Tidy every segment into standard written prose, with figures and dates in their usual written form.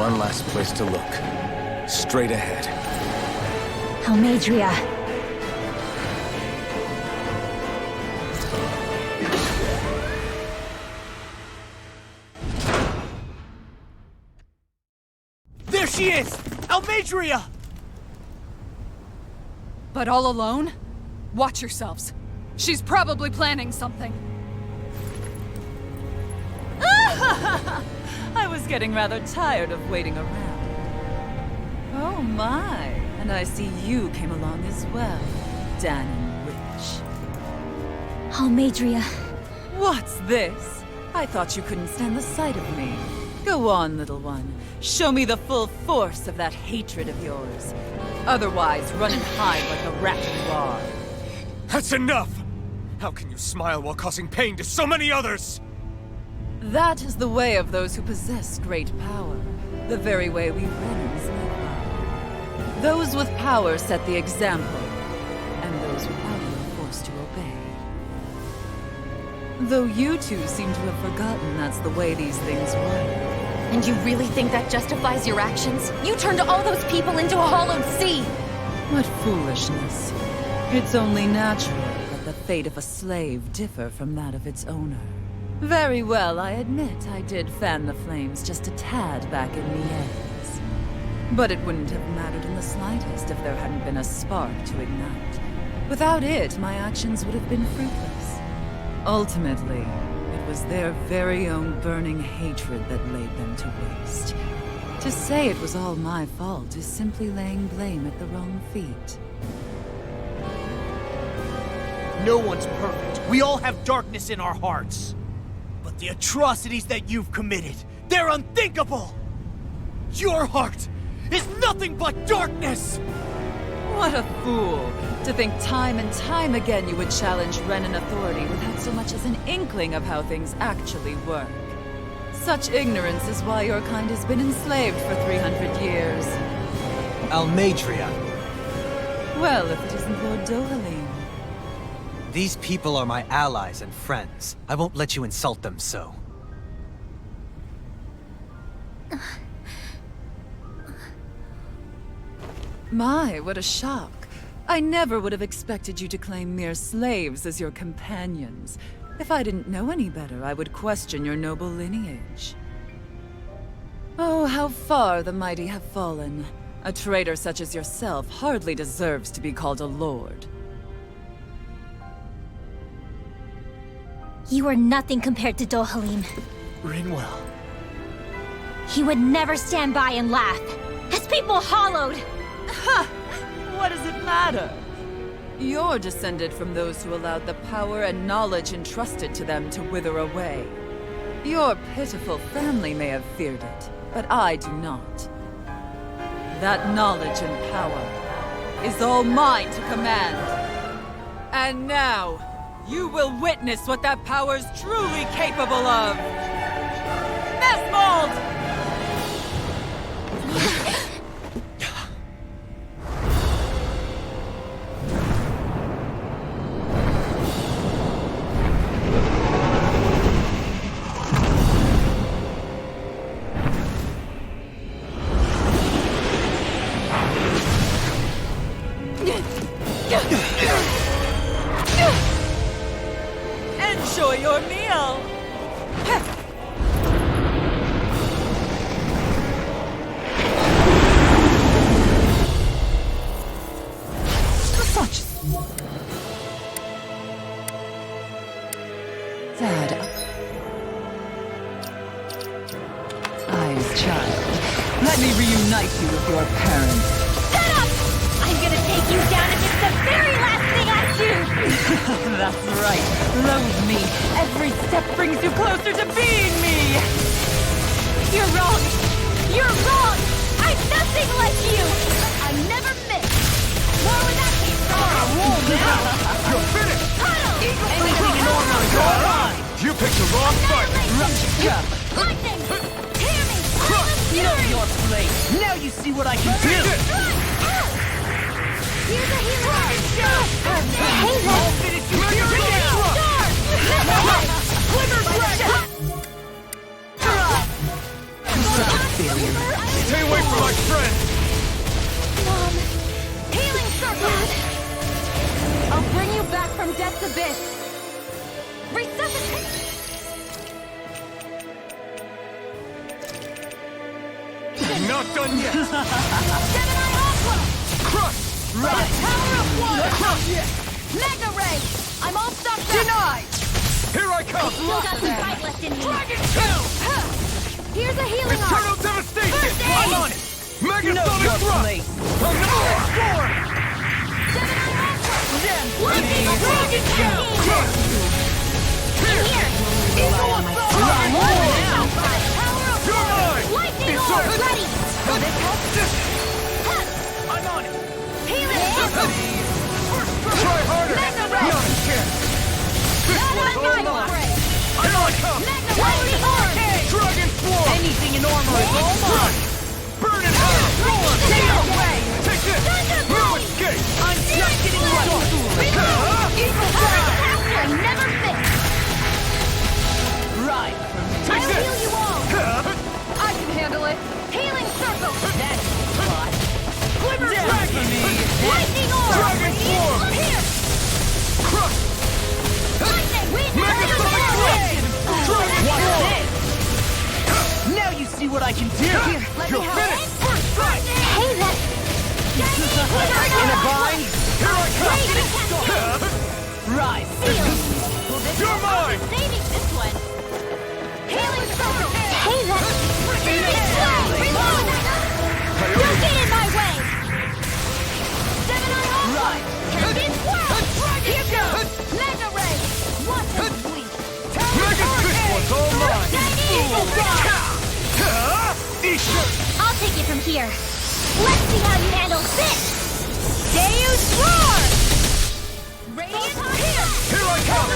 one last place to look. Straight ahead. Almeidria. There she is! Almeidria! But all alone? Watch yourselves. She's probably planning something. I was getting rather tired of waiting around. Oh my, and I see you came along as well, Dahnan Witch. Almeidria. What's this? I thought you couldn't stand the sight of me. Go on, little one. Show me the full force of that hatred of yours. Otherwise, run and hide like the rat you are. That's enough! How can you smile while causing pain to so many others? That is the way of those who possess great power. The very way we Renans live by. Those with power set the example, and those without it are forced to obey. Though you two seem to have forgotten that's the way these things work. And you really think that justifies your actions? You turned all those people into a hollowed sea! What foolishness. It's only natural that the fate of a slave differ from that of its owner. Very well, I admit I did fan the flames just a tad back in Mies. But it wouldn't have mattered in the slightest if there hadn't been a spark to ignite. Without it, my actions would have been fruitless. Ultimately, it was their very own burning hatred that laid them to waste. To say it was all my fault is simply laying blame at the wrong feet. No one's perfect. We all have darkness in our hearts. But the atrocities that you've committed, they're unthinkable! Your heart is nothing but darkness! What a fool! To think time and time again you would challenge Renan authority without so much as an inkling of how things actually work. Such ignorance is why your kind has been enslaved for 300 years. Almeidria. Well, if it isn't Lord Dohalim. These people are my allies and friends. I won't let you insult them so. My, what a shock. I never would have expected you to claim mere slaves as your companions. If I didn't know any better, I would question your noble lineage. Oh, how far the mighty have fallen. A traitor such as yourself hardly deserves to be called a lord. You are nothing compared to Dohalim. Rinwell. He would never stand by and laugh. His people hollowed! Ha! What does it matter? You're descended from those who allowed the power and knowledge entrusted to them to wither away. Your pitiful family may have feared it, but I do not. That knowledge and power is all mine to command. And now, you will witness what that power's truly capable of! Mesmold! Enjoy your meal! Such... Dad... Eyes, child. Let me reunite you with your parents. Shut up! I'm gonna take you down if it's the very last thing I do! That's right. Loathe me. Every step brings you closer to being me! You're wrong! You're wrong! I'm nothing like you! I never miss! More where that came from! You're finished! Tunnel! Anything more on your line! You picked the wrong fight! Annihilation! Lightning! Tear me! Know your place. Now you see what I can do! Here's a hero! Hey, I'll finish you here now! Such a failure. Stay away from my friend! Mom! Healing circle! I'll bring you back from death's abyss! Resuscitate! Not done yet! Gemini Aqua! Crush! Right! Power of water! Crush! Mega Ray! I'm all stuck up! Denied! Here I come! Still got some fight left in me! Dragon Kill! Here's a healing Eternal arc! Devastation! First aid! I'm on it! Mega No Sonic good Thrust! place. Another storm! Gemini Aqua! Lightning Dragon Kill! Crush! In here! Eagle Assault! Power of You're mine! Lightning It's orb! over. Ready! Will this help? I'm on it! Healing circle! Try harder! Mega Ray! Not a chance! Not on my spray! Here I come! Mega Lightning orb! Dragon Swarm! Anything in armor is all mine. Crush! Burn in hell! Lightning away! Take this! Thunder No Blade! escape! I'm just getting started. Eagle I never miss! Right. I'll Take this! heal you all! I can handle it. Healing circle! That's hot. Glimmer Dragon! Lightning orb! Dragon Swarm! Here! Crush! Lightning! Mega Sonic Thrust! Dragon What's Swarm! this? Now you see what I can do. Here, let me You're help. finished! First strike! Hey, that... In a bind? Here I come! Raging Cascade! Right. Seal! You're mine! Saving this one! Healing circle! Hey, that... Phoenix Flag! Reload! Don't get in my way! Gemini Alpha! Right. Captain Swirl! Here goes! Mega Ray! Watch them bleed! Mega Fist was all mine! Eagle Fly! I'll take it from here. Let's see how you handle this! Deus Roar! Radiant here! Here I come!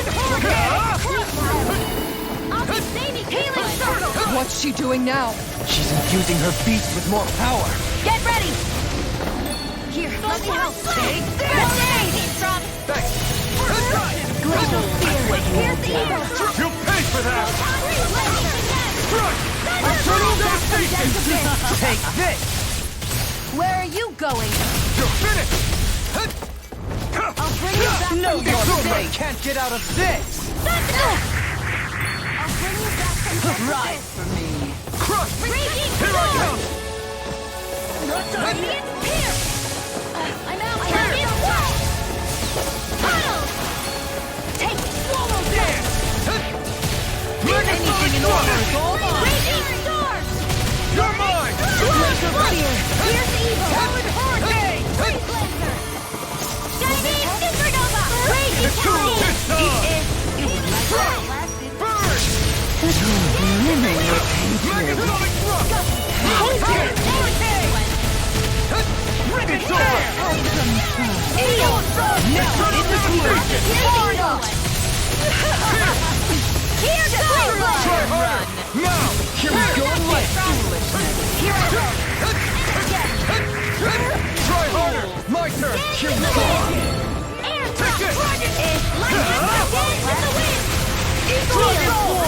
I'll be saving Healing Circle! What's she doing now? She's infusing her beast with more power. Get ready! Here, let me help. Take this! From Thanks! Glacial Spear! Here's the Eagle! You pay for that! Crush! Eternal Devastation! Take this! Where are you going? You're finished! I'll bring you back No, from your death's blade abyss. can't get out of this! I'll bring you back from death's Right abyss. for me. Crush! Raging Here I Storm! come! Radiant Spear! I'm out here! Radiant Wall! Tunnel! Take it! Swallow Dance! Mega Sonic Anything in armor Thrust! is all mine. Raging Storm! You're mine! Glacial Spear! Here's Evil! Hey! Freeze Lancer! Chinese Supernova! Raging It's cool! Cascade! It's on! Burn! Mega Sonic Thrust! It's over! Eternal Devastation! Here's the Try harder! Now! Here we go! Try harder! My turn! Here we go! Take it!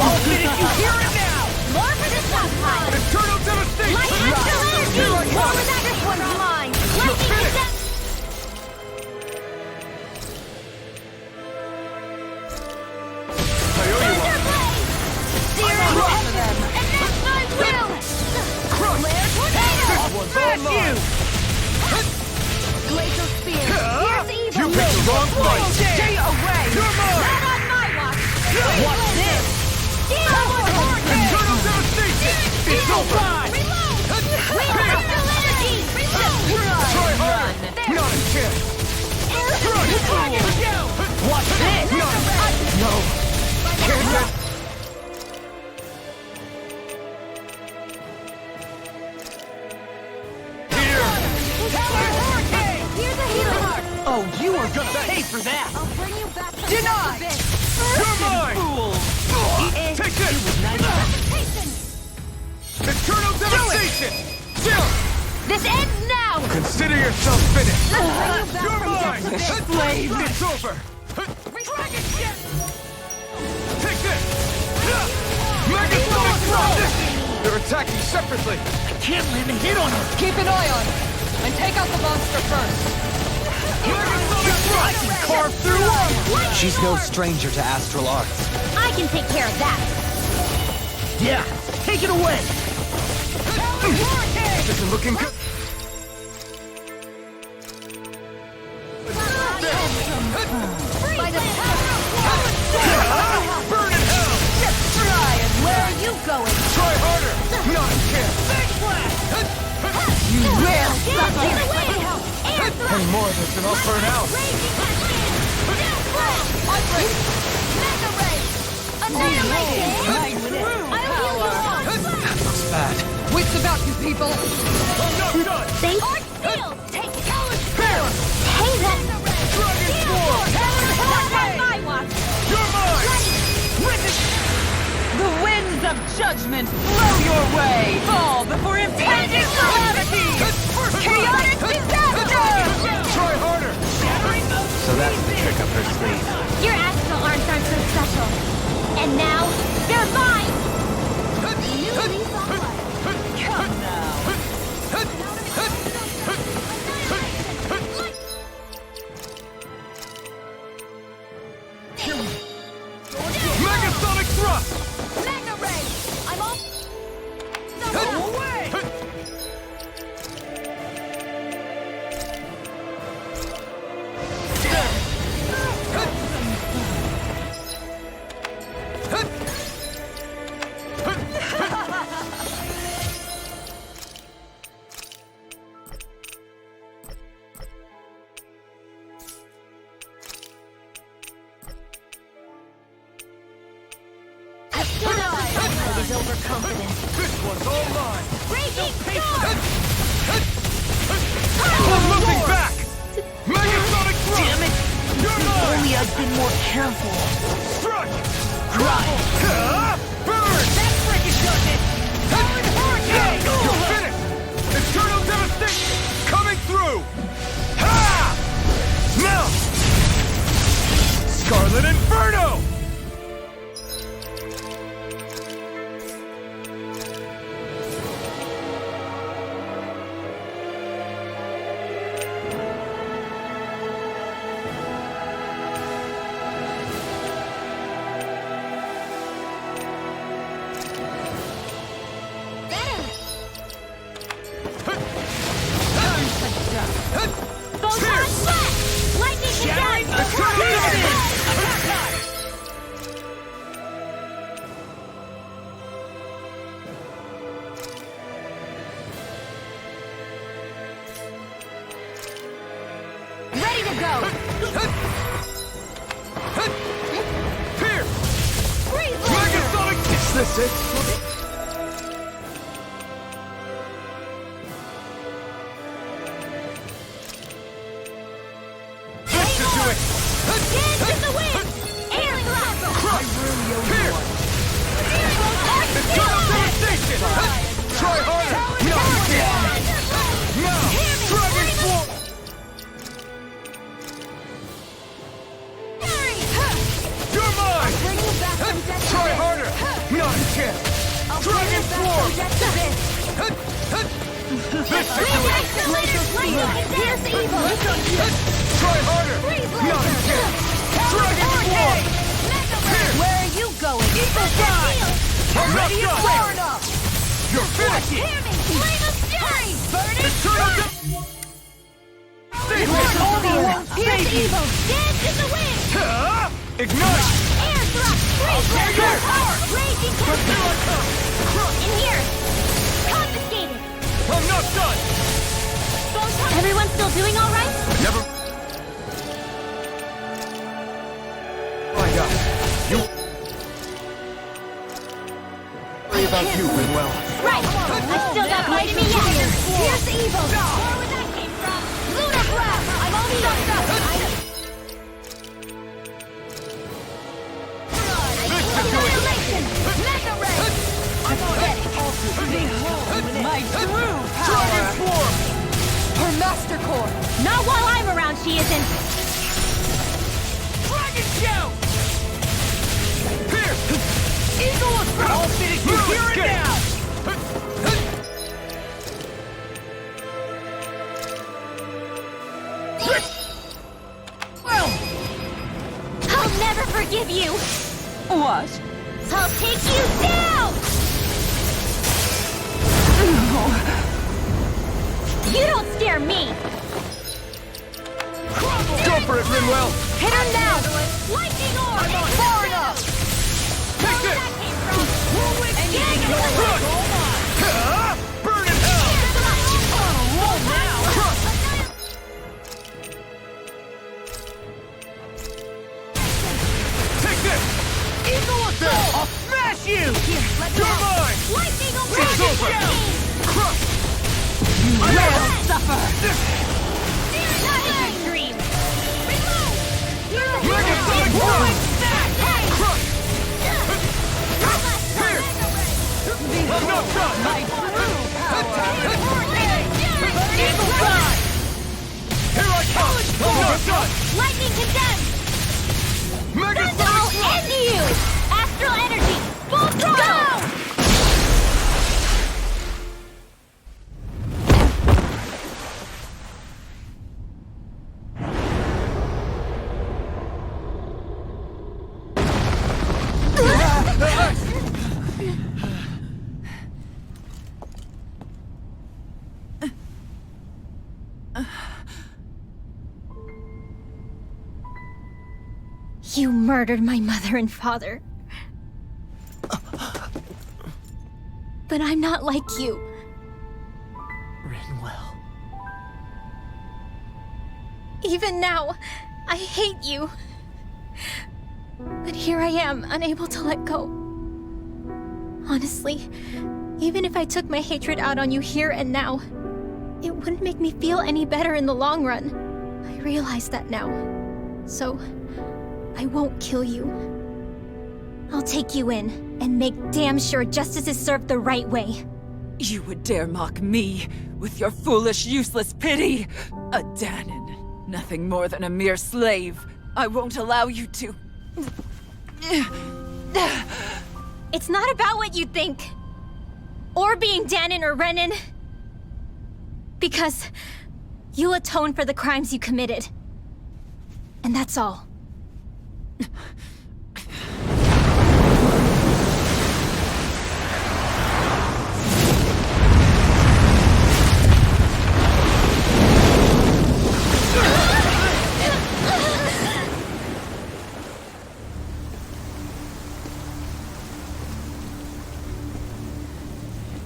I'll finish you here and now. More for the stockpile! Eternal Devastation! Lightning energy! Here I More come! with that, this one's mine! Lightning finished. attack! I owe you one! Thunderblade! Zero essence! And that's my will! Crush! Flare tornado! One's all mine! Glacial spear! Here's evil! You picked the wrong fight! Stay away! You're mine! Not on my watch! What's this? Eternal Devastation! It's over! Reload! Wind crystal energy! Reload! Try harder! Not a chance! What's this? No! Can't get... Here! Here's a healing heart! Oh, you are gonna pay for that. I'll bring you back from Denied. the abyss! You're mine! Fool. Take this! Levitation! Eternal Devastation! Zero! This ends now! Consider yourself finished! I'll bring you back You're from mine! death's abyss! Slave! It's over! Dragon Ship! Take this! Mega Sonic Thrust! They're attacking separately! I can't land a hit on her! Keep an eye on her, and take out the monster first. I can carve through armor! She's no stranger to astral arts. I can take care of that. Yeah, take it away! This isn't looking good! By the Burn in hell! where are you going? Try harder! Not a chance! You will suffer. Any more of this and I'll burn out! That looks bad. Wits about you, people. I'm not done! Think? Take Hey, that Dragon Form! Not on my watch. You're mine! The winds of judgment blow your way! Fall before impending calamity! Chaotic disaster! Try harder! So that's the trick up her sleeve. Your astral arms aren't so special. And now, they're mine! Come now. Megasonic Thrust! Mega Ray! I'm all... Go away! is overconfident. This one's all mine! Raging Storm! I'm moving back! Megasonic Thrust! Damn it! You're mine! Only I'd been more careful. Strike! Right. Burn! That freaking does it! Powered hurricane! You're finished! Eternal devastation coming through! Ha! Now! Scarlet Inferno! Photon Blast! Lightning Shattering attack! Ready to go! Pierce! Freeze! Megasonic! Is this it? This should do it! Dance in the wind! Air thrust! Crush! Pierce! Eternal devastation! Try harder! No, you can't! Now! Dragon Form! You're mine! Try harder! Not a chance! Dragon Form! This should do it! Pierce evil! Try harder! Not a chance! Dragon Form! Where are you going? Evil I'm not done! You're finished! Hear me! Flame of fury! Burning Eternal Pierce evil! Dance in the wind! Ignite! Air thrust! Freeze blast! Raging tempest! In here! Confiscated! I'm not done! Everyone still doing all right? Never... Find out. You... Worry about you, Manuel. Right! I still got fight in me yet! Pierce evil! Where would that came from? Lunar blast! I'm all sucked up! Annihilation! Mega ray! I'm ready! My true Dragon power! Form! Her master core! Not while I'm around, she isn't! Dragon shout! Pierce! Eagle of All fitting you here and now! forgive you! What? I'll take you down! You don't scare me! Go for it, Rinwell! Hit her now! Lightning orb! I'm not far enough! Take this! Burn in hell! Take this! Eagle assault! I'll smash you! You're mine! Lightning It's over! Crush! You will suffer! Dream! Megasonic Crush! Crush! Here! I'm not done! My true power! Eagle die! Here I come! I'm not done! Lightning condemned! Megasonic I'll Crush! end you! Astral energy! Full throttle! You murdered my mother and father. But I'm not like you. Rinwell. Even now, I hate you. But here I am, unable to let go. Honestly, even if I took my hatred out on you here and now, it wouldn't make me feel any better in the long run. I realize that now. So, I won't kill you. I'll take you in and make damn sure justice is served the right way. You would dare mock me with your foolish, useless pity? A Danon, nothing more than a mere slave. I won't allow you to... It's not about what you think. Or being Danon or Renan. Because you'll atone for the crimes you committed. And that's all.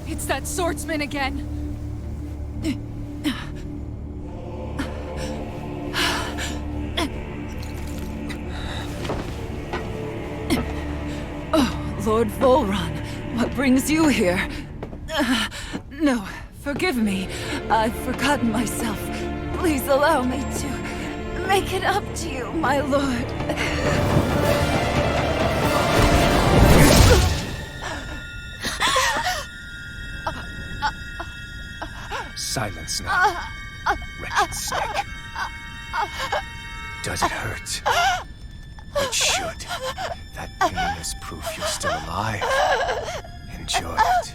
It's that swordsman again. Lord Volron, what brings you here? No, forgive me. I've forgotten myself. Please allow me to make it up to you, my lord. Silence now, wretched snake. Does it hurt? It should. That pain is proof you're still alive. Enjoy it.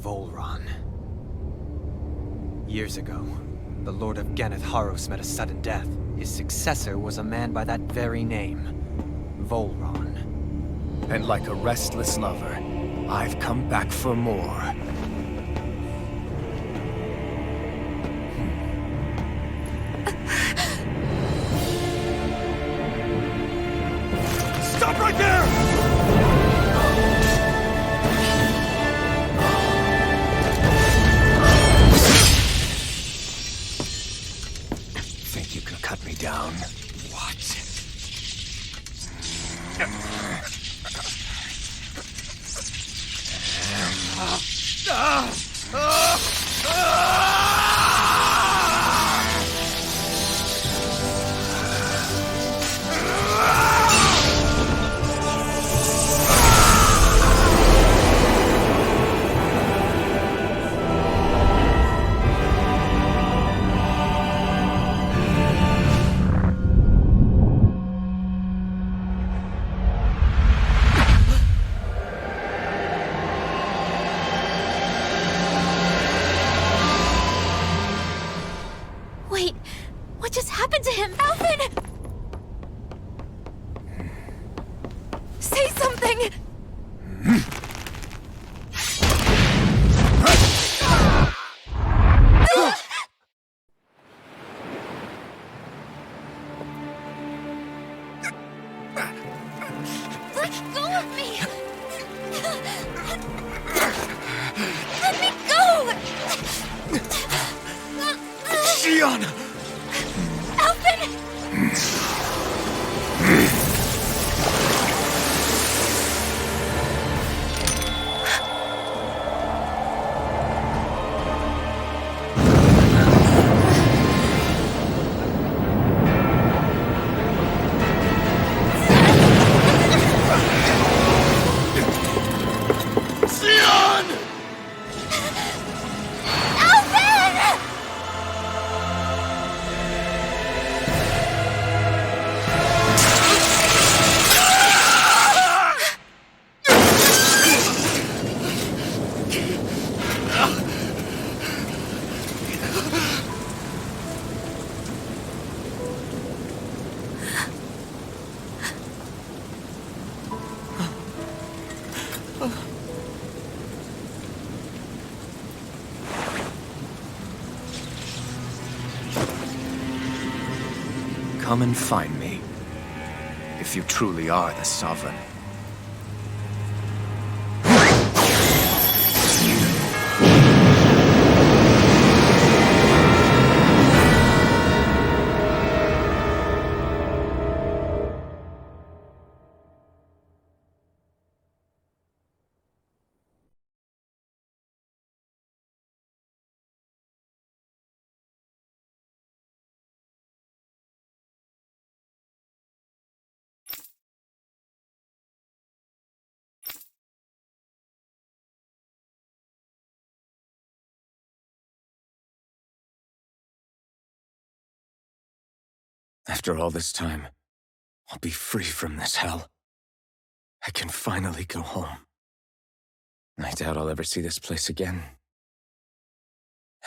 Volron. Years ago, the Lord of Ganeth Haros met a sudden death. His successor was a man by that very name, Volron. And like a restless lover, I've come back for more. Stop right there! Think you can cut me down? What? happened to him? Alvin! Say something! Let go of me! Let me go! Xion! Alvin! Xion! Alvin! Come and find me. If you truly are the Sovereign. After all this time, I'll be free from this hell. I can finally go home. I doubt I'll ever see this place again.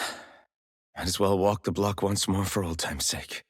Might as well walk the block once more for old time's sake.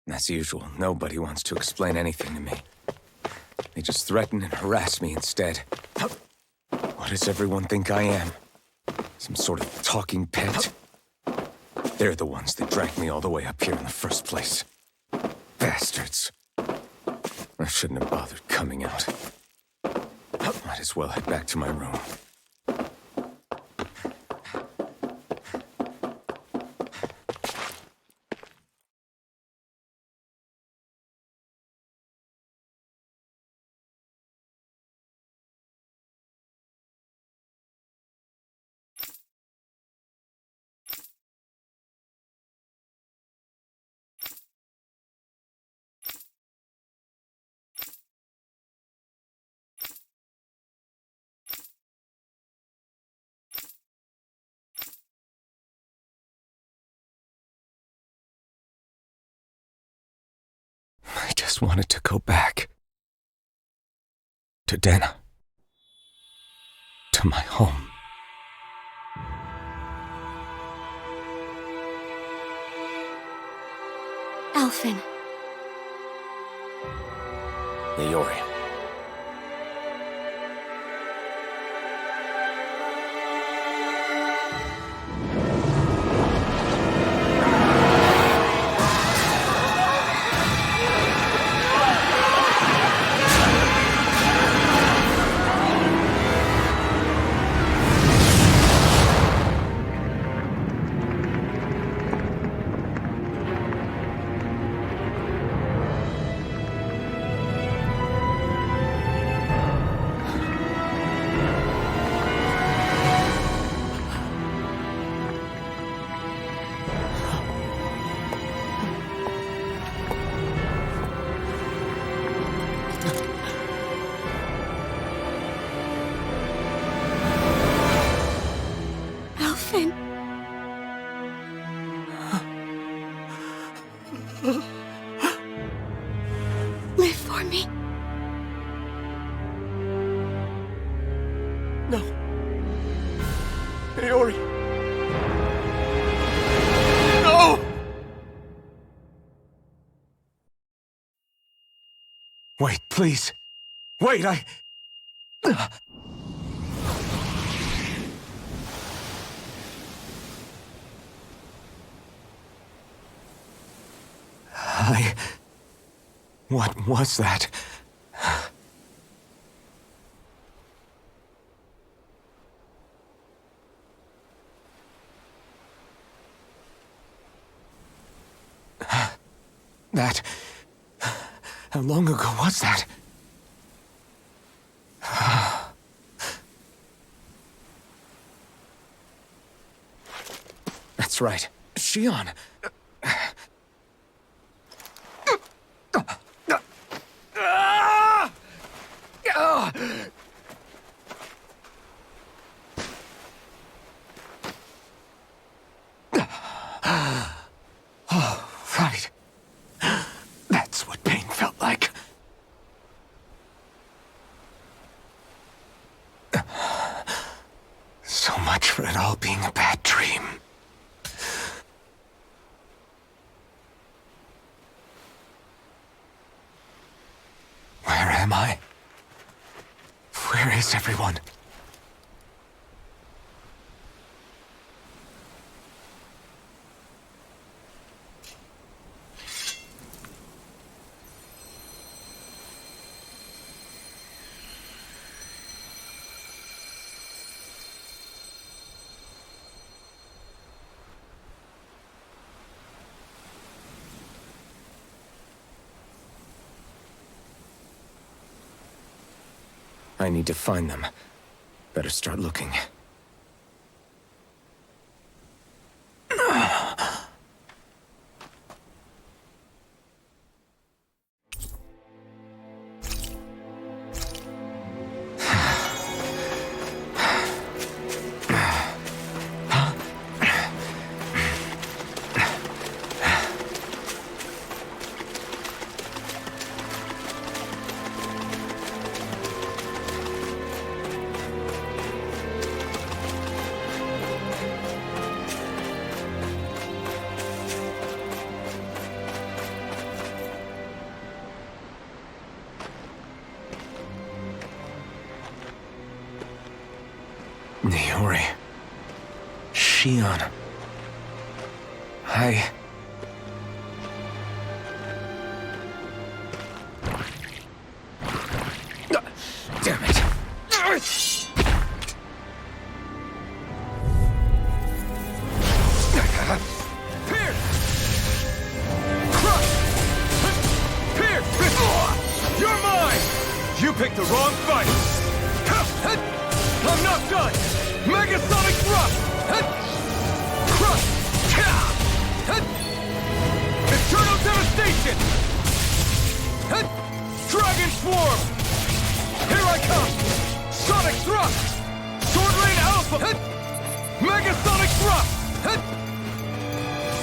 As usual, nobody wants to explain anything to me. They just threaten and harass me instead. What does everyone think I am? Some sort of talking pet? They're the ones that dragged me all the way up here in the first place. Bastards. I shouldn't have bothered coming out. Might as well head back to my room. I just wanted to go back. To Dena. To my home. Alphen. Leori. Alphen. Live for me. No. Leori. No! Wait, please. Wait, What was that? That... How long ago was that? That's right. Shion. Oh, right. That's what pain felt like. So much for it all being a bad dream. Where am I? Where is everyone? I need to find them. Better start looking. Niori. Shion. I... Damn it. Pierce! Crush! Pierce! You're mine! You picked the wrong fight! I'm not done! Megasonic Thrust! Crush! Eternal Devastation! Dragon Swarm! Here I come! Sonic Thrust! Sword Rain Alpha! Megasonic Thrust!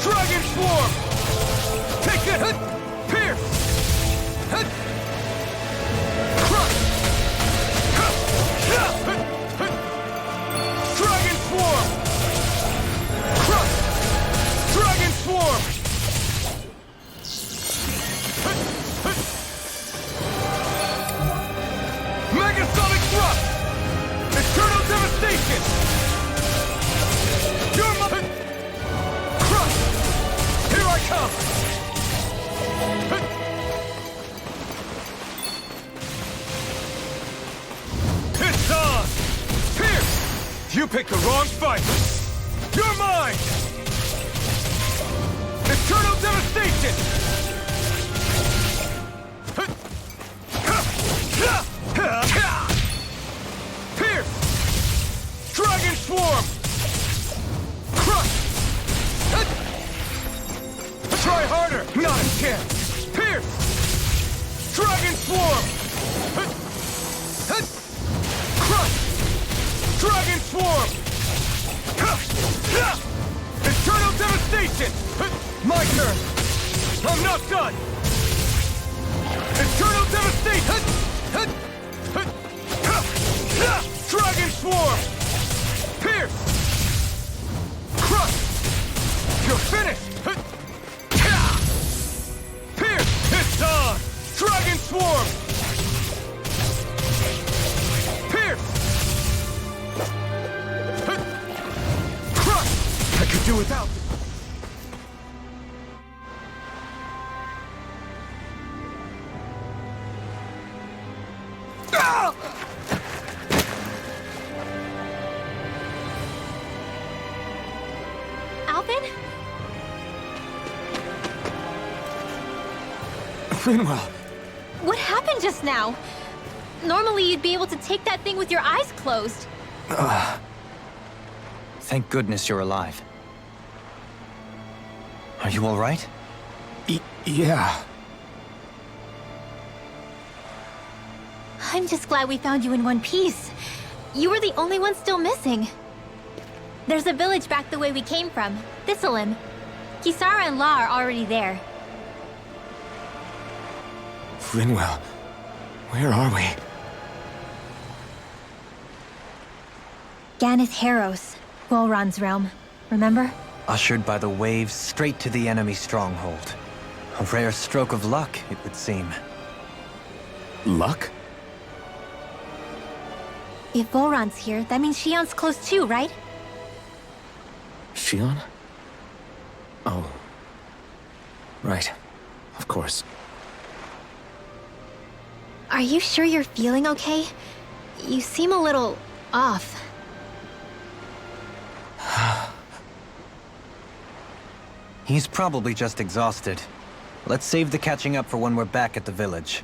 Dragon Swarm! Take it! Pierce! Crush! Dragon Swarm! Crush! Dragon Swarm! Megasonic Thrust! Eternal Devastation! You're my... Crush! Here I come! It's on! Pierce! You picked the wrong fight! You're mine! Eternal Devastation! Pierce! Dragon Swarm! Crush! Try harder! Not a chance! Pierce! Dragon Swarm! Crush! Dragon Swarm! Eternal Devastation! My turn! I'm not done! Eternal Devastation! Dragon Swarm! Pierce! Crush! You're finished! Pierce! It's on! Dragon Swarm! Pierce! Crush! I could do without this. Alvin? Rinwell! What happened just now? Normally you'd be able to take that thing with your eyes closed. Thank goodness you're alive. Are you all right? Yeah. I'm just glad we found you in one piece. You were the only one still missing. There's a village back the way we came from, Thistleim. Kisara and La are already there. Rinwell, where are we? Ganeth Haros, Volron's realm. Remember? Ushered by the waves straight to the enemy stronghold. A rare stroke of luck, it would seem. Luck? If Volron's here, that means Shion's close too, right? Shion? Oh. Right. Of course. Are you sure you're feeling okay? You seem a little off. He's probably just exhausted. Let's save the catching up for when we're back at the village.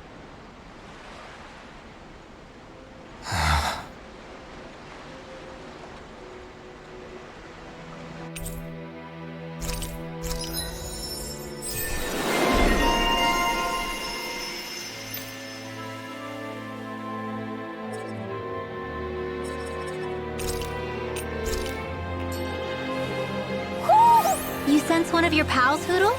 You sense one of your pals, Hootle?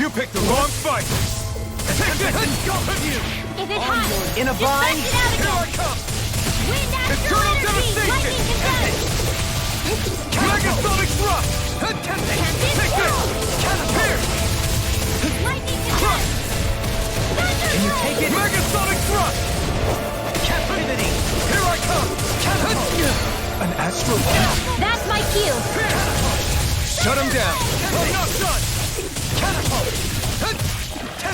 You picked the wrong fight! If it hides, In a just vine? bash it out Here I again! come! Wind astral Eternal energy! devastation! Lightning condensed! Megasonic thrust! Tempted Take this! Here! Lightning condensed! Can you take it? Megasonic thrust! Captivity! Here I come! An astral ball? That's my cue! Shut him down! I'm not done!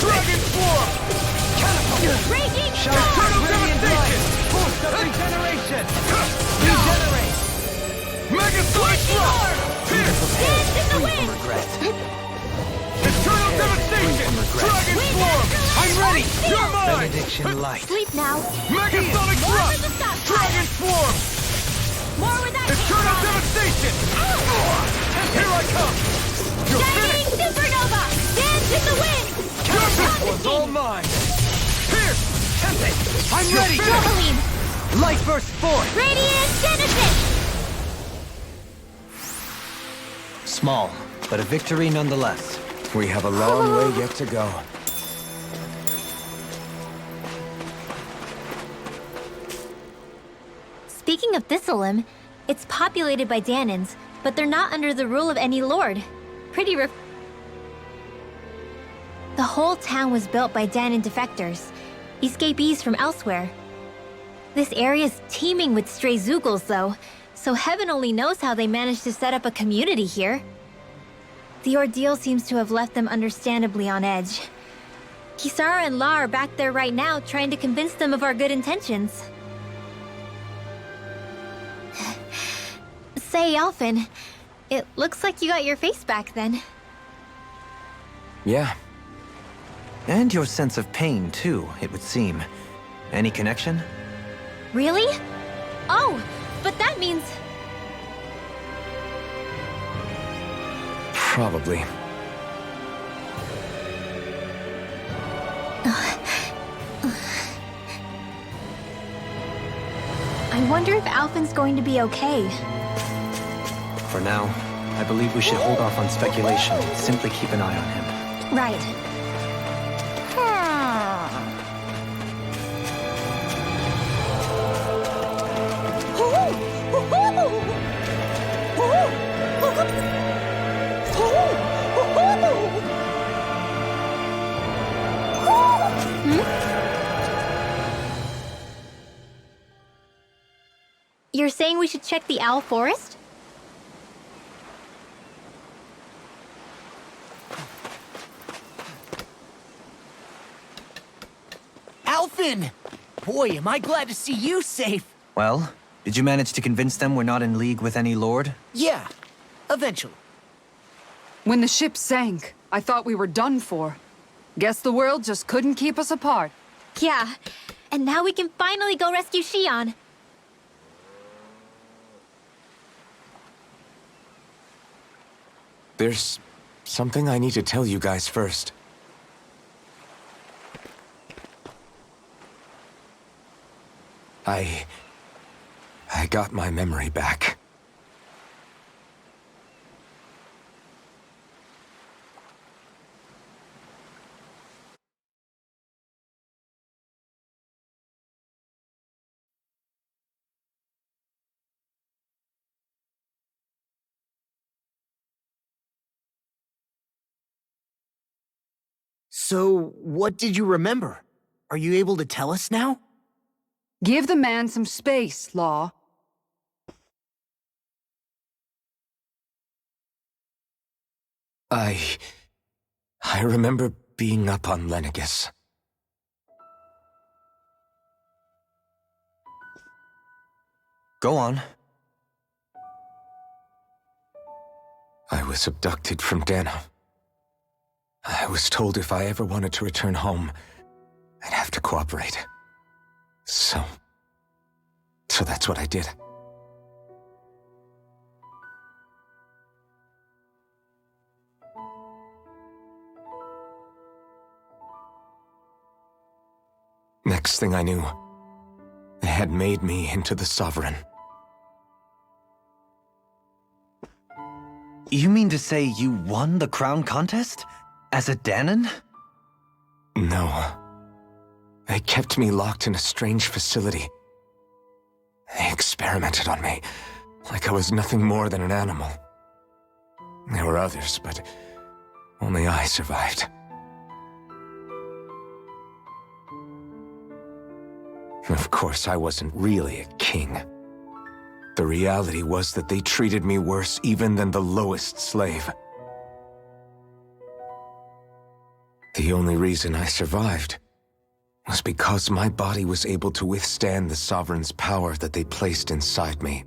Dragon Swarm! Raging Eternal devastation! Boost of regeneration! Regenerate! Megasonic thrust! Here! Dance in the Free from wind! regret. Eternal devastation! Dragon Swarm! I'm ready! You're mine! Benediction light. Sleep now. Megasonic More thrust! with the stop Dragon Swarm! More with that Eternal kick devastation! Here I come! You're Shining finished! supernova! Dance in the wind! This one's all mine! Here! I'm You're ready! finished! Jubilee! Light burst forth! Radiant Genesis! Small, but a victory nonetheless. We have a long way yet to go. Speaking of Thistleum, it's populated by Danans, but they're not under the rule of any lord. Pretty The whole town was built by Danan defectors, escapees from elsewhere. This area's teeming with stray Zeugles, though, so heaven only knows how they managed to set up a community here. The ordeal seems to have left them understandably on edge. Kisara and La are back there right now trying to convince them of our good intentions. Say, Alphen, it looks like you got your face back then. Yeah. And your sense of pain, too, it would seem. Any connection? Really? Oh, but that means... Probably. I wonder if Alphen's going to be okay. For now, I believe we should hold off on speculation and simply keep an eye on him. Right. You're saying we should check the Owl Forest? Alphen! Boy, am I glad to see you safe. Well, did you manage to convince them we're not in league with any lord? Yeah, eventually. When the ship sank, I thought we were done for. Guess the world just couldn't keep us apart. Yeah, and now we can finally go rescue Xion. There's something I need to tell you guys first. I got my memory back. So, what did you remember? Are you able to tell us now? Give the man some space, Law. I remember being up on Lenegis. Go on. I was abducted from Dana. I was told if I ever wanted to return home, I'd have to cooperate. So that's what I did. Next thing I knew, they had made me into the Sovereign. You mean to say you won the crown contest? As a Dahnan? No. They kept me locked in a strange facility. They experimented on me, like I was nothing more than an animal. There were others, but only I survived. Of course, I wasn't really a king. The reality was that they treated me worse even than the lowest slave. The only reason I survived was because my body was able to withstand the Sovereign's power that they placed inside me.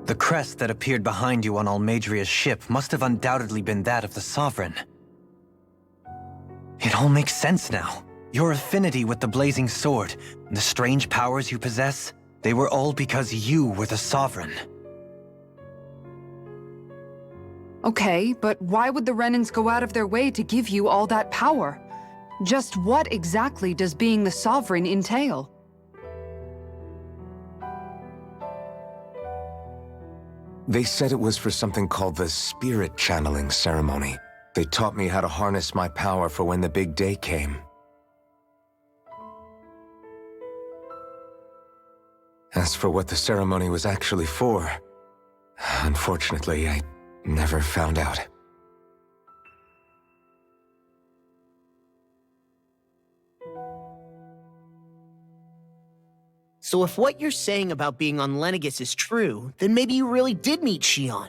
The crest that appeared behind you on Almeidria's ship must have undoubtedly been that of the Sovereign. It all makes sense now. Your affinity with the Blazing Sword, and the strange powers you possess, they were all because you were the Sovereign. Okay, but why would the Renans go out of their way to give you all that power? Just what exactly does being the Sovereign entail? They said it was for something called the Spirit Channeling Ceremony. They taught me how to harness my power for when the big day came. As for what the ceremony was actually for, unfortunately, I never found out. So if what you're saying about being on Lenegis is true, then maybe you really did meet Xion.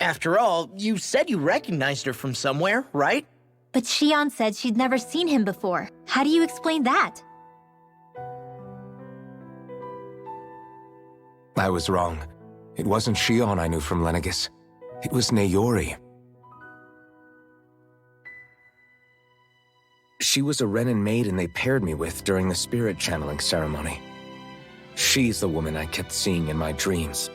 After all, you said you recognized her from somewhere, right? But Xion said she'd never seen him before. How do you explain that? I was wrong. It wasn't Xion I knew from Lenegis. It was Naori. She was a Renan maiden they paired me with during the spirit channeling ceremony. She's the woman I kept seeing in my dreams.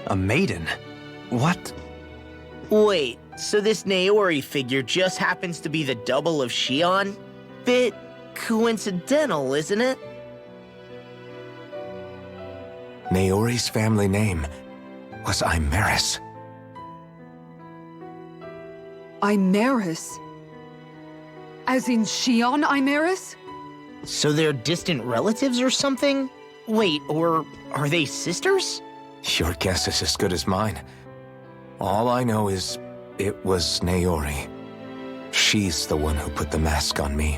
A maiden? What? Wait, so this Naori figure just happens to be the double of Xion? Bit coincidental, isn't it? Naori's family name was Imeris. Imeris? As in Xion Imeris? So they're distant relatives or something? Wait, or are they sisters? Your guess is as good as mine. All I know is it was Naori. She's the one who put the mask on me.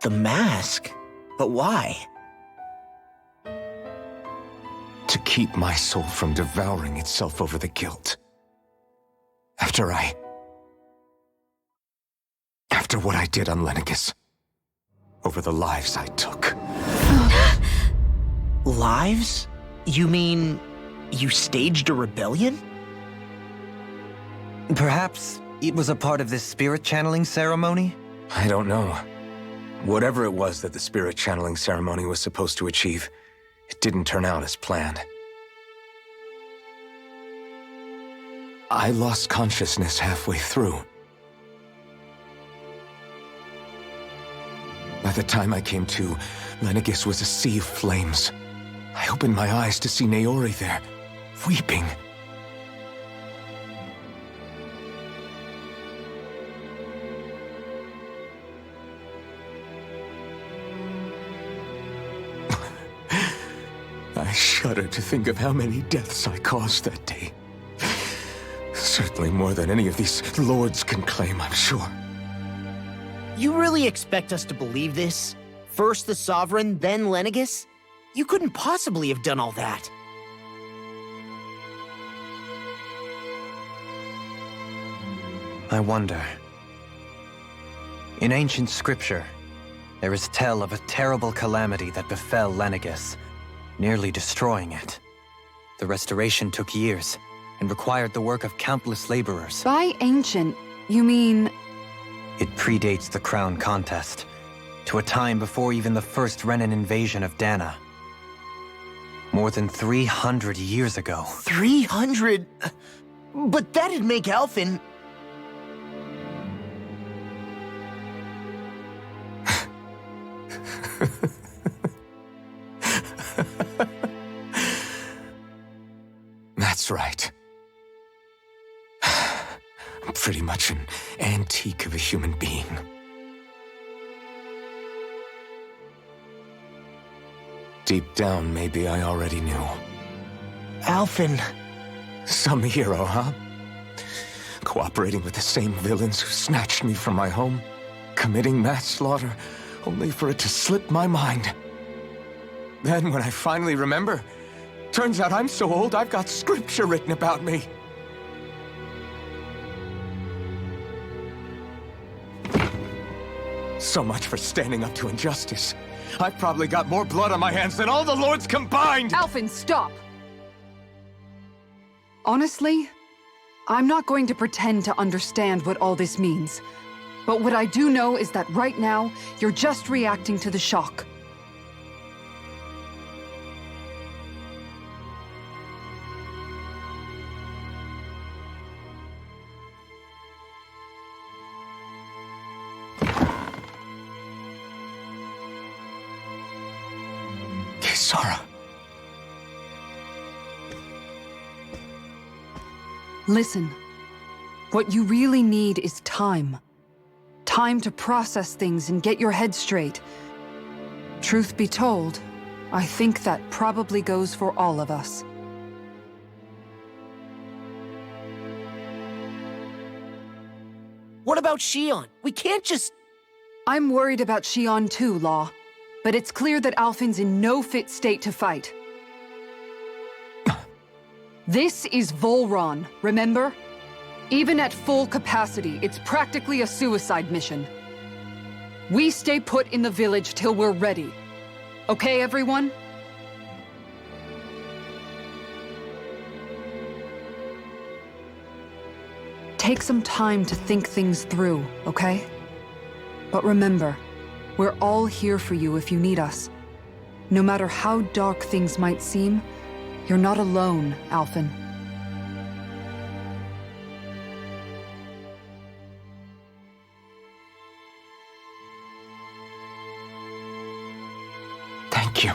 The mask? But why? To keep my soul from devouring itself over the guilt. After what I did on Lenegis. Over the lives I took. Lives? You mean you staged a rebellion? Perhaps it was a part of this spirit channeling ceremony? I don't know. Whatever it was that the spirit channeling ceremony was supposed to achieve, it didn't turn out as planned. I lost consciousness halfway through. By the time I came to, Lenegis was a sea of flames. I opened my eyes to see Naori there, weeping. I shudder to think of how many deaths I caused that day. Certainly more than any of these lords can claim, I'm sure. You really expect us to believe this? First the Sovereign, then Lenegis? You couldn't possibly have done all that. I wonder. In ancient scripture, there is tell of a terrible calamity that befell Lenegis, nearly destroying it. The restoration took years, and required the work of countless laborers. By ancient, you mean... It predates the crown contest, to a time before even the first Renan invasion of Dahna. More than 300 years ago. 300? But that'd make Alphen... That's right. I'm pretty much an antique of a human being. Deep down, maybe I already knew. Alphen. Some hero, huh? Cooperating with the same villains who snatched me from my home, committing mass slaughter, only for it to slip my mind. Then, when I finally remember, turns out I'm so old I've got scripture written about me. So much for standing up to injustice. I've probably got more blood on my hands than all the lords combined! Alphen, stop! Honestly, I'm not going to pretend to understand what all this means. But what I do know is that right now, you're just reacting to the shock. Kisara. Listen, what you really need is time. Time to process things and get your head straight. Truth be told, I think that probably goes for all of us. What about Shion? We can't just... I'm worried about Shion too, Law. But it's clear that Alphen's in no fit state to fight. This is Volron, remember? Even at full capacity, it's practically a suicide mission. We stay put in the village till we're ready. Okay, everyone? Take some time to think things through, okay? But remember, we're all here for you if you need us. No matter how dark things might seem, you're not alone, Alphen. Thank you.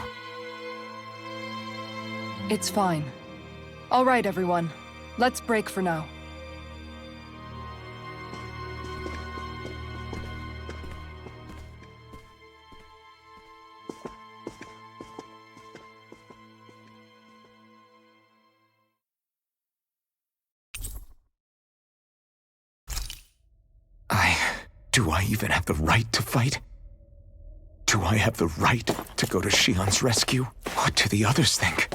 It's fine. All right, everyone. Let's break for now. Do I even have the right to fight? Do I have the right to go to Shion's rescue? What do the others think?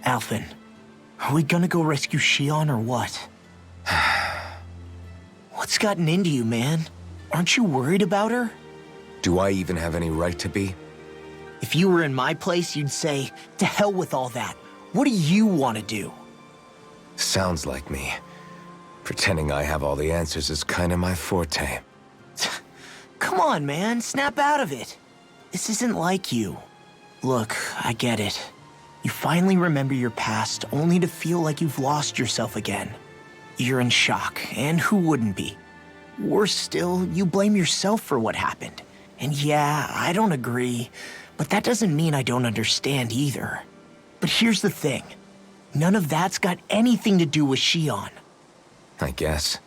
Alphen, are we gonna go rescue Shion or what? What's gotten into you, man? Aren't you worried about her? Do I even have any right to be? If you were in my place, you'd say, to hell with all that. What do you want to do? Sounds like me. Pretending I have all the answers is kind of my forte. Come on, man. Snap out of it. This isn't like you. Look, I get it. You finally remember your past, only to feel like you've lost yourself again. You're in shock, and who wouldn't be? Worse still, you blame yourself for what happened. And yeah, I don't agree, but that doesn't mean I don't understand either. But here's the thing. None of that's got anything to do with Shion. I guess.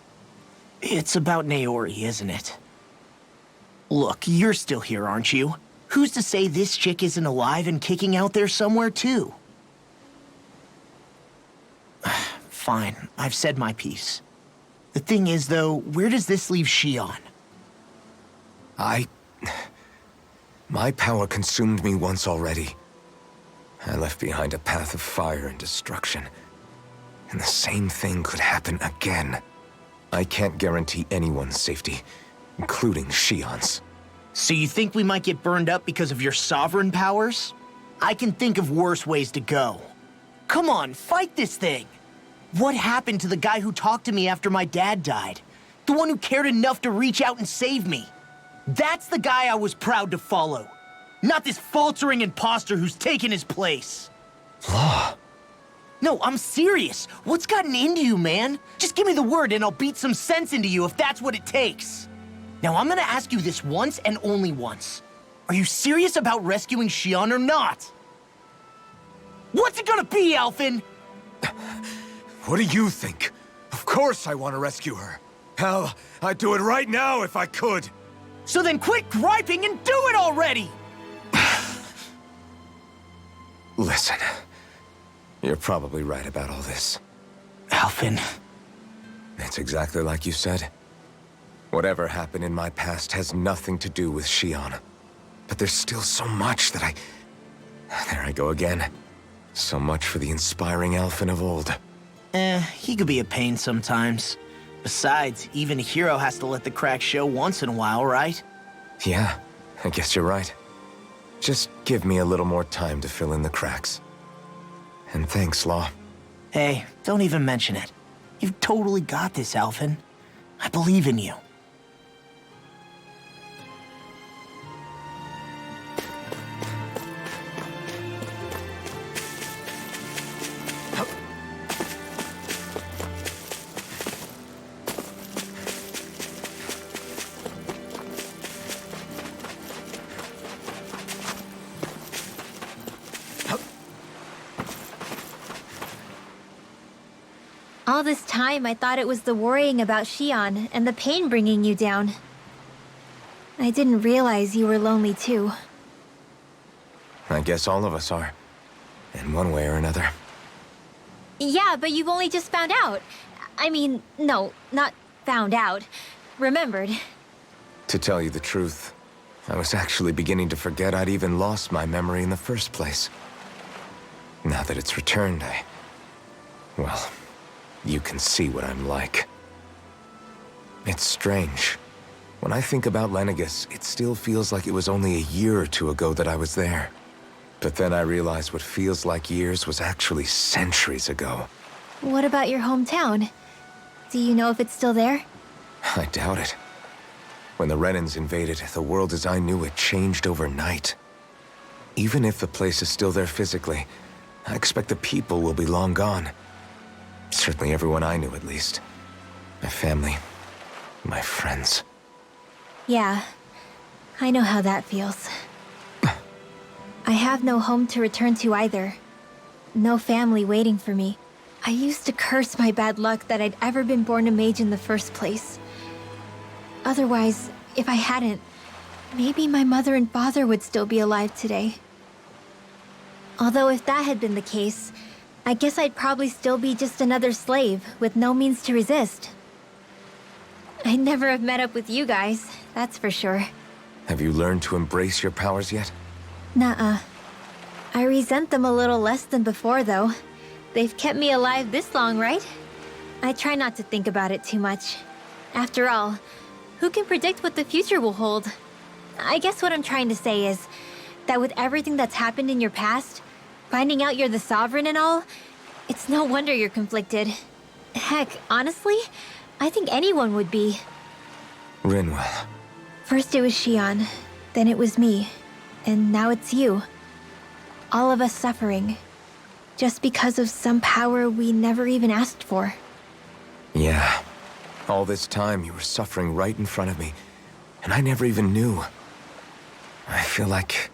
It's about Naori, isn't it? Look, you're still here, aren't you? Who's to say this chick isn't alive and kicking out there somewhere, too? Fine, I've said my piece. The thing is, though, where does this leave Shion? My power consumed me once already. I left behind a path of fire and destruction. And the same thing could happen again. I can't guarantee anyone's safety, including Shion's. So you think we might get burned up because of your sovereign powers? I can think of worse ways to go. Come on, fight this thing! What happened to the guy who talked to me after my dad died? The one who cared enough to reach out and save me? That's the guy I was proud to follow. Not this faltering imposter who's taken his place. Law. No, I'm serious. What's gotten into you, man? Just give me the word and I'll beat some sense into you if that's what it takes. Now, I'm gonna ask you this once and only once. Are you serious about rescuing Shion or not? What's it gonna be, Alphen? What do you think? Of course I want to rescue her. Hell, I'd do it right now if I could. So then quit griping and do it already! Listen, you're probably right about all this. Alphen. It's exactly like you said. Whatever happened in my past has nothing to do with Shion. But there's still so much that There I go again. So much for the inspiring Alphen of old. He could be a pain sometimes. Besides, even a hero has to let the cracks show once in a while, right? Yeah, I guess you're right. Just give me a little more time to fill in the cracks. And thanks, Law. Hey, don't even mention it. You've totally got this, Alphen. I believe in you. All this time, I thought it was the worrying about Shion and the pain bringing you down. I didn't realize you were lonely too. I guess all of us are. In one way or another. Yeah, but you've only just found out. I mean, no, not found out. Remembered. To tell you the truth, I was actually beginning to forget I'd even lost my memory in the first place. Now that it's returned, well, you can see what I'm like. It's strange. When I think about Lenegis, it still feels like it was only a year or two ago that I was there. But then I realized what feels like years was actually centuries ago. What about your hometown? Do you know if it's still there? I doubt it. When the Renans invaded, the world as I knew it changed overnight. Even if the place is still there physically, I expect the people will be long gone. Certainly everyone I knew, at least. My family, my friends. Yeah, I know how that feels. I have no home to return to either. No family waiting for me. I used to curse my bad luck that I'd ever been born a mage in the first place. Otherwise, if I hadn't, maybe my mother and father would still be alive today. Although if that had been the case, I guess I'd probably still be just another slave with no means to resist. I'd never have met up with you guys, that's for sure. Have you learned to embrace your powers yet? Nuh-uh. I resent them a little less than before, though. They've kept me alive this long, right? I try not to think about it too much. After all, who can predict what the future will hold? I guess what I'm trying to say is that with everything that's happened in your past, finding out you're the Sovereign and all, it's no wonder you're conflicted. Heck, honestly, I think anyone would be. Rinwell. First it was Xion, then it was me, and now it's you. All of us suffering, just because of some power we never even asked for. Yeah. All this time you were suffering right in front of me, and I never even knew. I feel like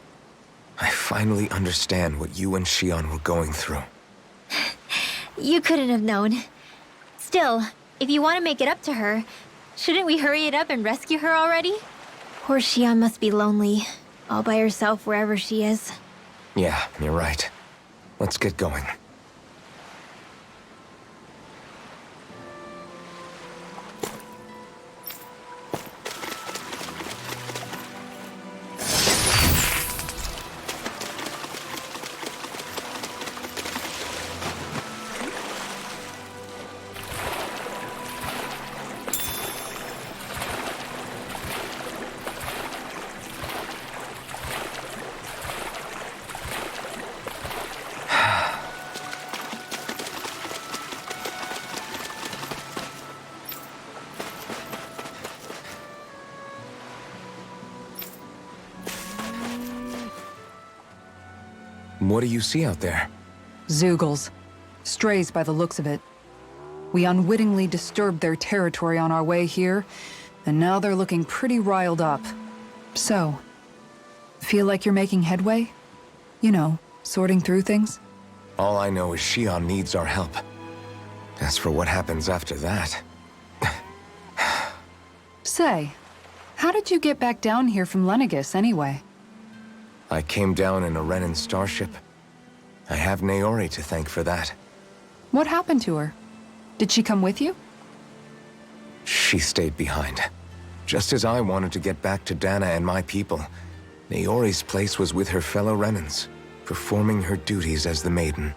I finally understand what you and Xion were going through. You couldn't have known. Still, if you want to make it up to her, shouldn't we hurry it up and rescue her already? Poor Xion must be lonely, all by herself wherever she is. Yeah, you're right. Let's get going. What do you see out there? Zeugles. Strays by the looks of it. We unwittingly disturbed their territory on our way here, and now they're looking pretty riled up. So, feel like you're making headway? You know, sorting through things? All I know is Xion needs our help. As for what happens after that... Say, how did you get back down here from Lenegis anyway? I came down in a Renan starship. I have Naori to thank for that. What happened to her? Did she come with you? She stayed behind. Just as I wanted to get back to Dana and my people, Naori's place was with her fellow Renans, performing her duties as the Maiden.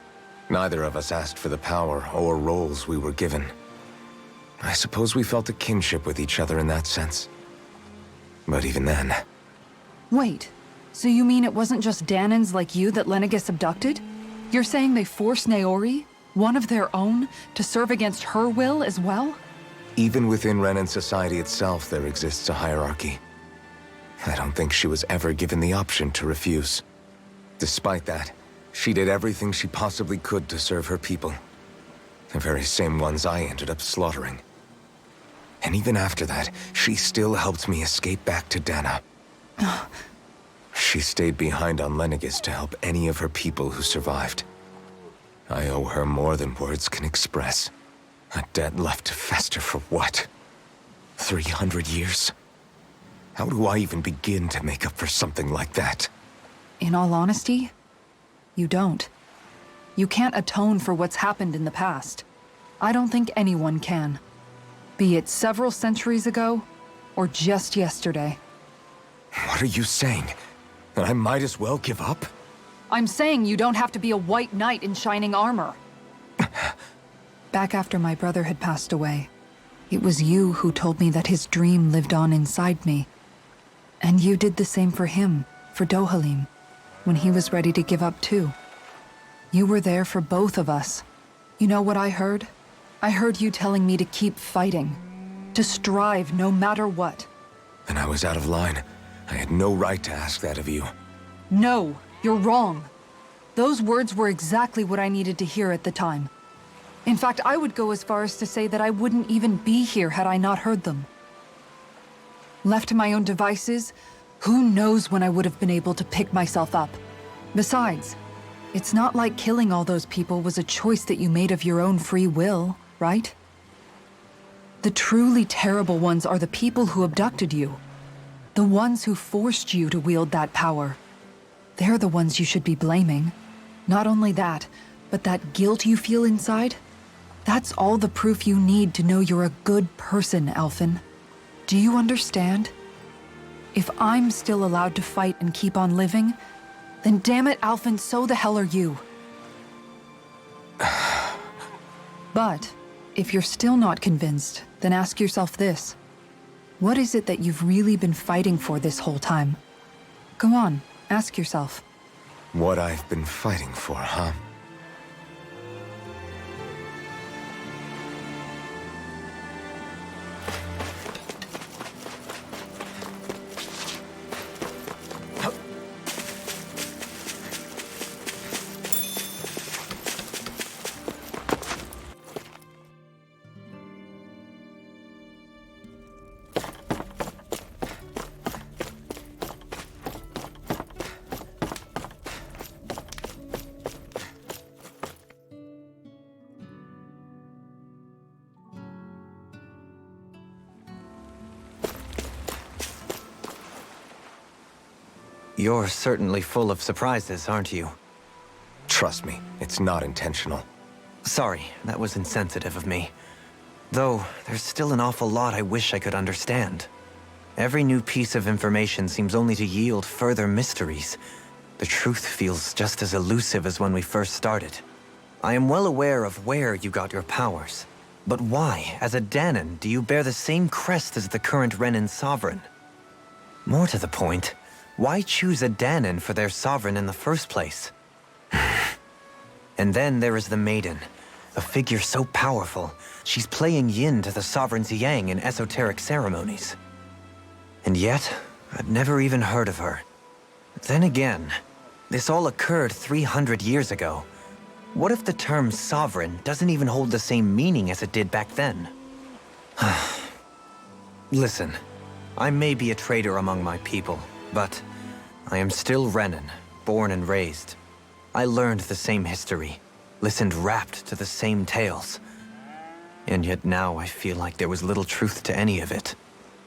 Neither of us asked for the power or roles we were given. I suppose we felt a kinship with each other in that sense. But even then... Wait, so you mean it wasn't just Danans like you that Lenegis abducted? You're saying they forced Naori, one of their own, to serve against her will as well? Even within Renan society itself, there exists a hierarchy. I don't think she was ever given the option to refuse. Despite that, she did everything she possibly could to serve her people. The very same ones I ended up slaughtering. And even after that, she still helped me escape back to Dana. She stayed behind on Lenegis to help any of her people who survived. I owe her more than words can express. A debt left to fester for what? 300 years? How do I even begin to make up for something like that? In all honesty, you don't. You can't atone for what's happened in the past. I don't think anyone can. Be it several centuries ago, or just yesterday. What are you saying? That I might as well give up? I'm saying you don't have to be a white knight in shining armor. Back after my brother had passed away, it was you who told me that his dream lived on inside me. And you did the same for him, for Dohalim, when he was ready to give up too. You were there for both of us. You know what I heard? I heard you telling me to keep fighting, to strive no matter what. Then I was out of line. I had no right to ask that of you. No, you're wrong. Those words were exactly what I needed to hear at the time. In fact, I would go as far as to say that I wouldn't even be here had I not heard them. Left to my own devices, who knows when I would have been able to pick myself up. Besides, it's not like killing all those people was a choice that you made of your own free will, right? The truly terrible ones are the people who abducted you. The ones who forced you to wield that power. They're the ones you should be blaming. Not only that, but that guilt you feel inside, that's all the proof you need to know you're a good person, Alphen. Do you understand? If I'm still allowed to fight and keep on living, then damn it, Alphen, so the hell are you. But If you're still not convinced, then ask yourself this. What is it that you've really been fighting for this whole time? Go on, ask yourself. What I've been fighting for, huh? You're certainly full of surprises, aren't you? Trust me, it's not intentional. Sorry, that was insensitive of me. Though, there's still an awful lot I wish I could understand. Every new piece of information seems only to yield further mysteries. The truth feels just as elusive as when we first started. I am well aware of where you got your powers. But why, as a Dahnan, do you bear the same crest as the current Renan sovereign? More to the point, why choose a Dahnan for their sovereign in the first place? And then there is the Maiden, a figure so powerful, she's playing yin to the sovereign's yang in esoteric ceremonies. And yet, I've never even heard of her. Then again, this all occurred 300 years ago. What if the term sovereign doesn't even hold the same meaning as it did back then? Listen, I may be a traitor among my people, but I am still Renan, born and raised. I learned the same history, listened rapt to the same tales. And yet now I feel like there was little truth to any of it.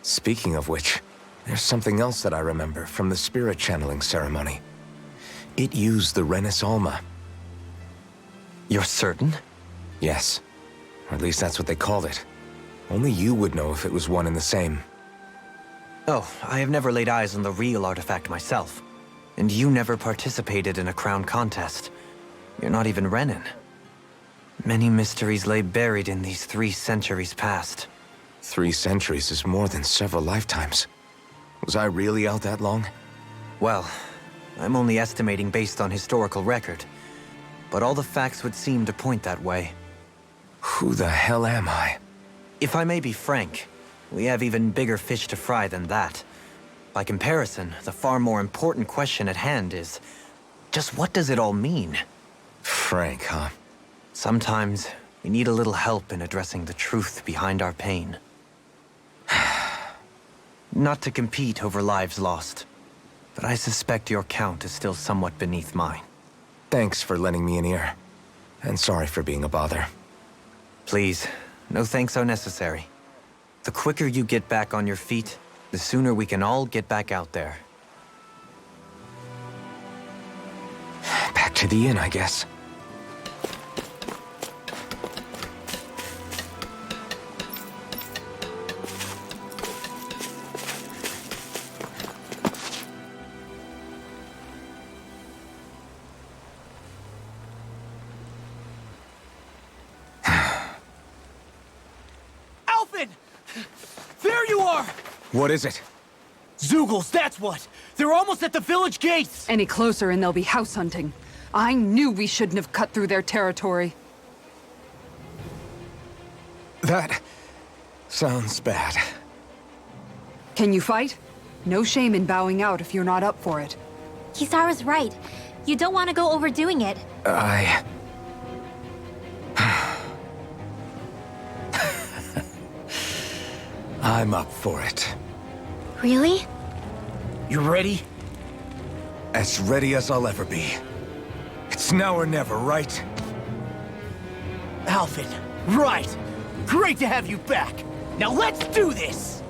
Speaking of which, there's something else that I remember from the spirit channeling ceremony. It used the Renis Alma. You're certain? Yes. Or at least that's what they called it. Only you would know if it was one and the same. Oh, I have never laid eyes on the real artifact myself. And you never participated in a crown contest. You're not even Renan. Many mysteries lay buried in these 3 centuries past. 3 centuries is more than several lifetimes. Was I really out that long? Well, I'm only estimating based on historical record. But all the facts would seem to point that way. Who the hell am I? If I may be frank, we have even bigger fish to fry than that. By comparison, the far more important question at hand is, just what does it all mean? Frank, huh? Sometimes, we need a little help in addressing the truth behind our pain. Not to compete over lives lost, but I suspect your count is still somewhat beneath mine. Thanks for lending me an ear. And sorry for being a bother. Please, no thanks are necessary. The quicker you get back on your feet, the sooner we can all get back out there. Back to the inn, I guess. There you are! What is it? Zeugles, that's what! They're almost at the village gates! Any closer and they'll be house hunting. I knew we shouldn't have cut through their territory. That sounds bad. Can you fight? No shame in bowing out if you're not up for it. Kisara's right. You don't want to go overdoing it. I'm up for it. Really? You ready? As ready as I'll ever be. It's now or never, right? Alvin, right! Great to have you back! Now let's do this!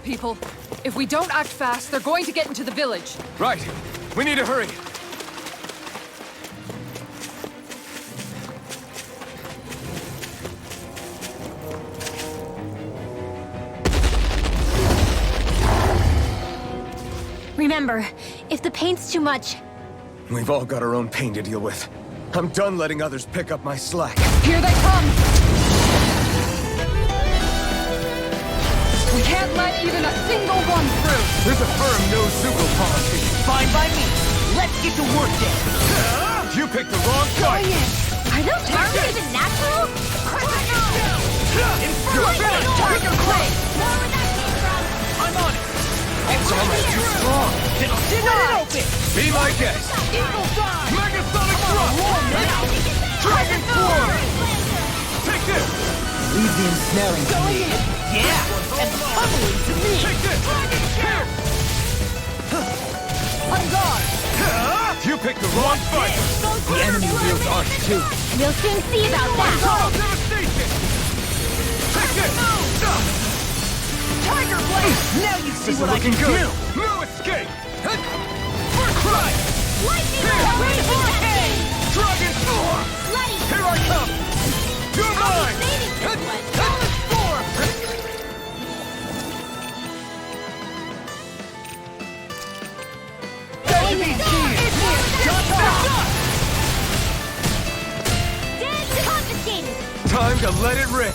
people. If we don't act fast, they're going to get into the village. Right. We need to hurry. Remember, if the pain's too much, We've all got our own pain to deal with. I'm done letting others pick up my slack. Here they come! We can't let even a single one through! There's a firm no-Zuko policy. Fine by me. Let's get to work then. You picked the wrong fight. are those arms even natural? Tiger Clay! I'm on it. It's almost too strong. Then I'll split it open. Be my guest. Eagle Dive! Megasonic Thrust! Dragon Form! Take this! Leave the ensnaring to me. Yeah, and pummeling to me. Take this! Here! On guard. You picked the wrong fight. The enemy wields arts too. We'll soon see about that. Total devastation! Take this! Tiger Blade! Now you see This is what I can looking good. do. No escape! First try! Lightning Here! Hurricane! Dragon Form! Bloody Here I come! You're mine! saving this one. Talent Form! Confiscated! Time to let it rip!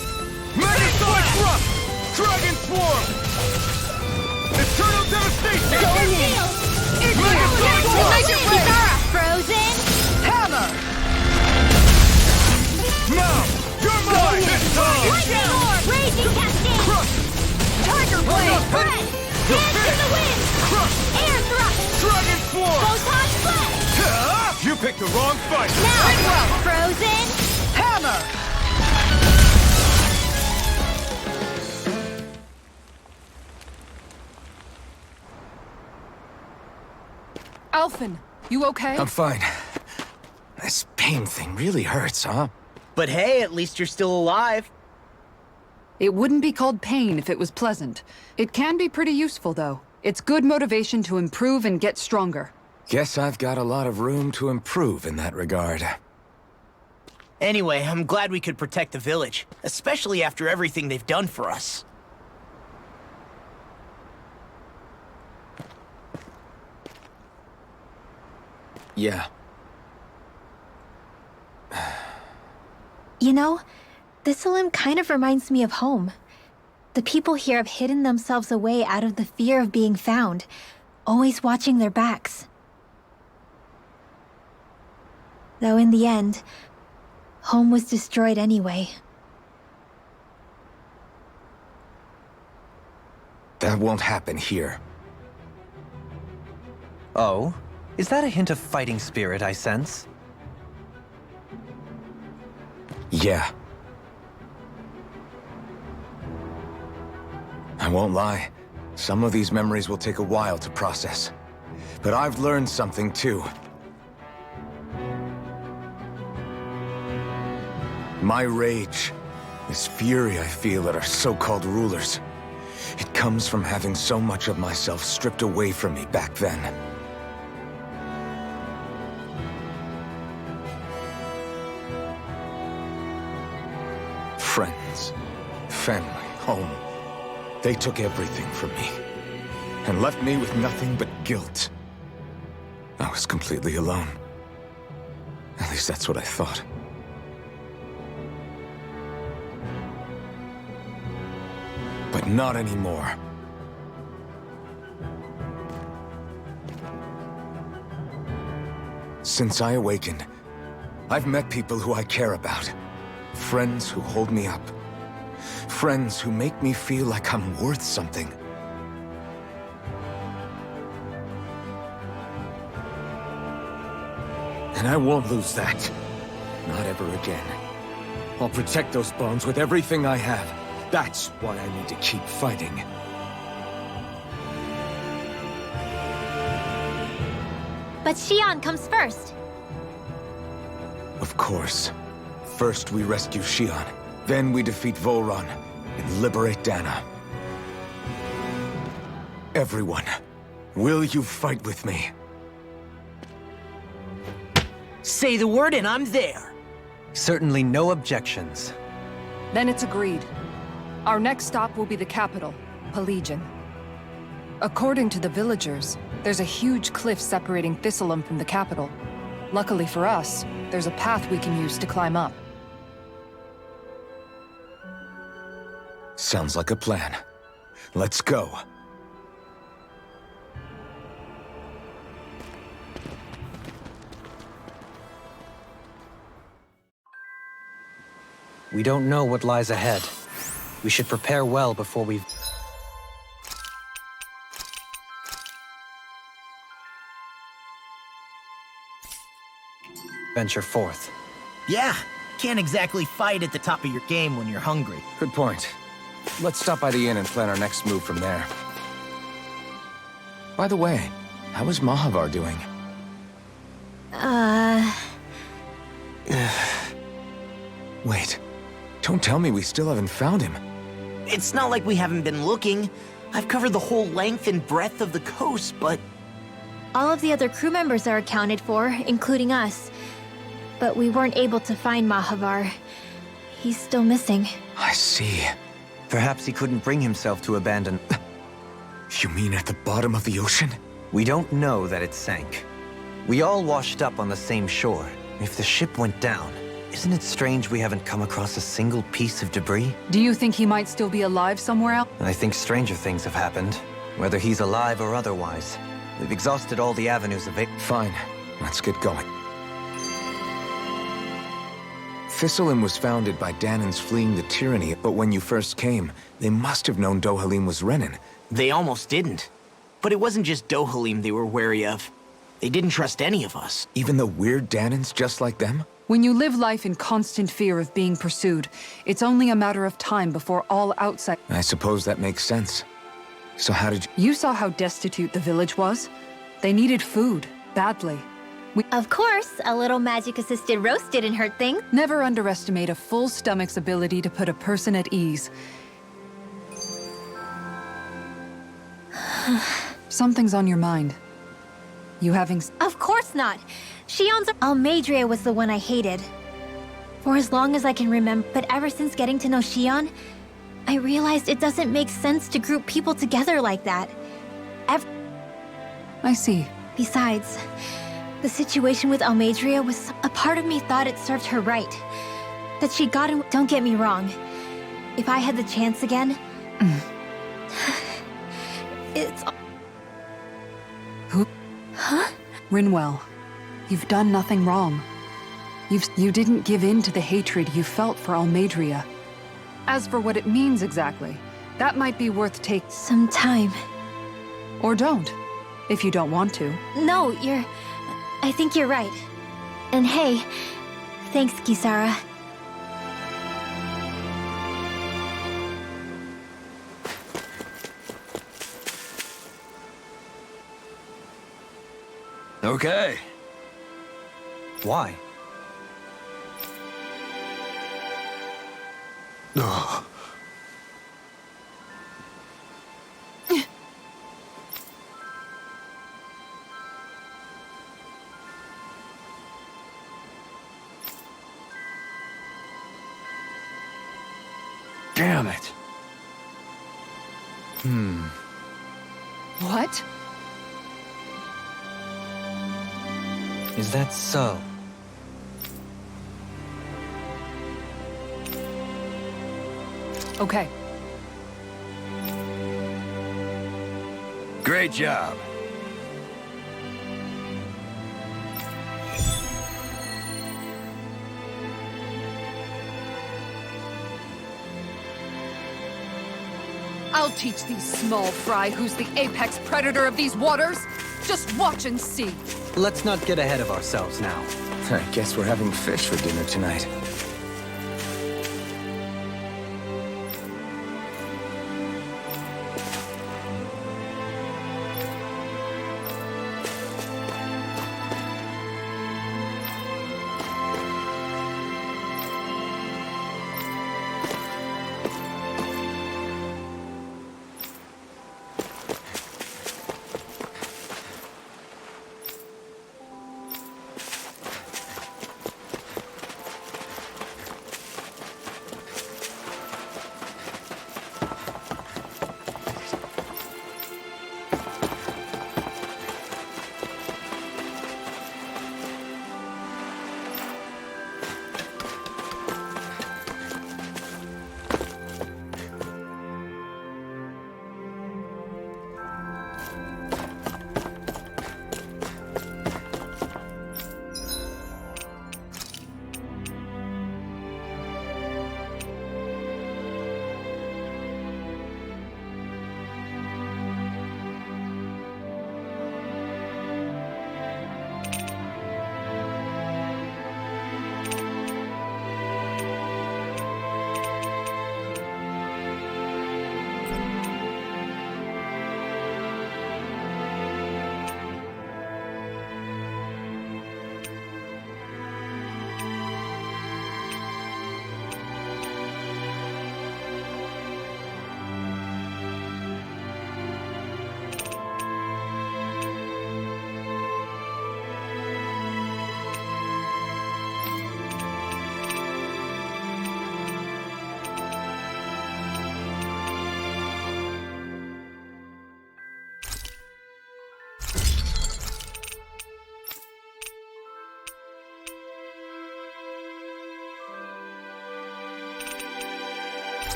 Megasonic Thrust! Dragon Swarm! Eternal Devastation! Megasonic Thrust! Frozen! Hammer! Now! You're mine! This time! Lightning Orb! Raging Cascade! Crush! Tiger Blade! Spread! Dance in the wind! Crush! Air Thrust! Dragon Swarm! Photon Blast! You picked the wrong fight! Now! Frozen! Hammer! Alphen, you okay? I'm fine. This pain thing really hurts, huh? But hey, at least you're still alive. It wouldn't be called pain if it was pleasant. It can be pretty useful, though. It's good motivation to improve and get stronger. Guess I've got a lot of room to improve in that regard. Anyway, I'm glad we could protect the village, especially after everything they've done for us. Yeah. You know, this Olim kind of reminds me of home. The people here have hidden themselves away out of the fear of being found, always watching their backs. Though in the end, home was destroyed anyway. That won't happen here. Oh? Is that a hint of fighting spirit I sense? Yeah. I won't lie. Some of these memories will take a while to process. But I've learned something too. My rage, this fury I feel at our so-called rulers, it comes from having so much of myself stripped away from me back then. Friends, family, home. They took everything from me, and left me with nothing but guilt. I was completely alone. At least that's what I thought. But not anymore. Since I awakened, I've met people who I care about. Friends who hold me up. Friends who make me feel like I'm worth something. And I won't lose that. Not ever again. I'll protect those bones with everything I have. That's why I need to keep fighting. But Xion comes first. Of course. First we rescue Xion, then we defeat Volron and liberate Dana. Everyone, will you fight with me? Say the word and I'm there. Certainly no objections. Then it's agreed. Our next stop will be the capital, Pelegion. According to the villagers, there's a huge cliff separating Thistleum from the capital. Luckily for us, there's a path we can use to climb up. Sounds like a plan. Let's go. We don't know what lies ahead. We should prepare well before we... venture forth. Yeah, can't exactly fight at the top of your game when you're hungry. Good point. Let's stop by the inn and plan our next move from there. By the way, how is Mahavar doing? Wait, don't tell me we still haven't found him. It's not like we haven't been looking. I've covered the whole length and breadth of the coast, but... All of the other crew members are accounted for, including us. But we weren't able to find Mahavar. He's still missing. I see. Perhaps he couldn't bring himself to abandon... You mean at the bottom of the ocean? We don't know that it sank. We all washed up on the same shore. If the ship went down, isn't it strange we haven't come across a single piece of debris? Do you think he might still be alive somewhere else? I think stranger things have happened, whether he's alive or otherwise. We've exhausted all the avenues of it. Fine, let's get going. Thistleum was founded by Danans fleeing the tyranny, but when you first came, they must have known Dohalim was Renan. They almost didn't. But it wasn't just Dohalim they were wary of. They didn't trust any of us. Even the weird Danans just like them? When you live life in constant fear of being pursued, it's only a matter of time before all outside... I suppose that makes sense. So how did you... You saw how destitute the village was? They needed food, badly. Of course, a little magic-assisted roast didn't hurt things. Never underestimate a full stomach's ability to put a person at ease. Something's on your mind. You having... Of course not. Shion's... Almeidrea was the one I hated. For as long as I can remember, but ever since getting to know Shion, I realized it doesn't make sense to group people together like that. I see. Besides, the situation with Almeidrea was... A part of me thought it served her right. That she got in... Don't get me wrong. If I had the chance again... It's... Who? Huh? Rinwell, you've done nothing wrong. You didn't give in to the hatred you felt for Almeidrea. As for what it means exactly, that might be worth taking. Some time. Or don't, if you don't want to. No, I think you're right. And hey, thanks, Kisara. Okay. Why? Ugh. Damn it. What? Is that so? Okay. Great job. I'll teach these small fry who's the apex predator of these waters. Just watch and see. Let's not get ahead of ourselves now. I guess we're having fish for dinner tonight.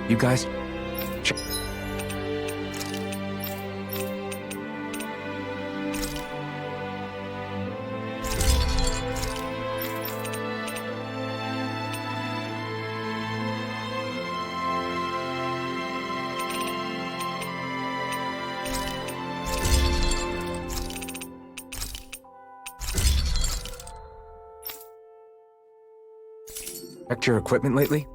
You guys... checked your equipment lately?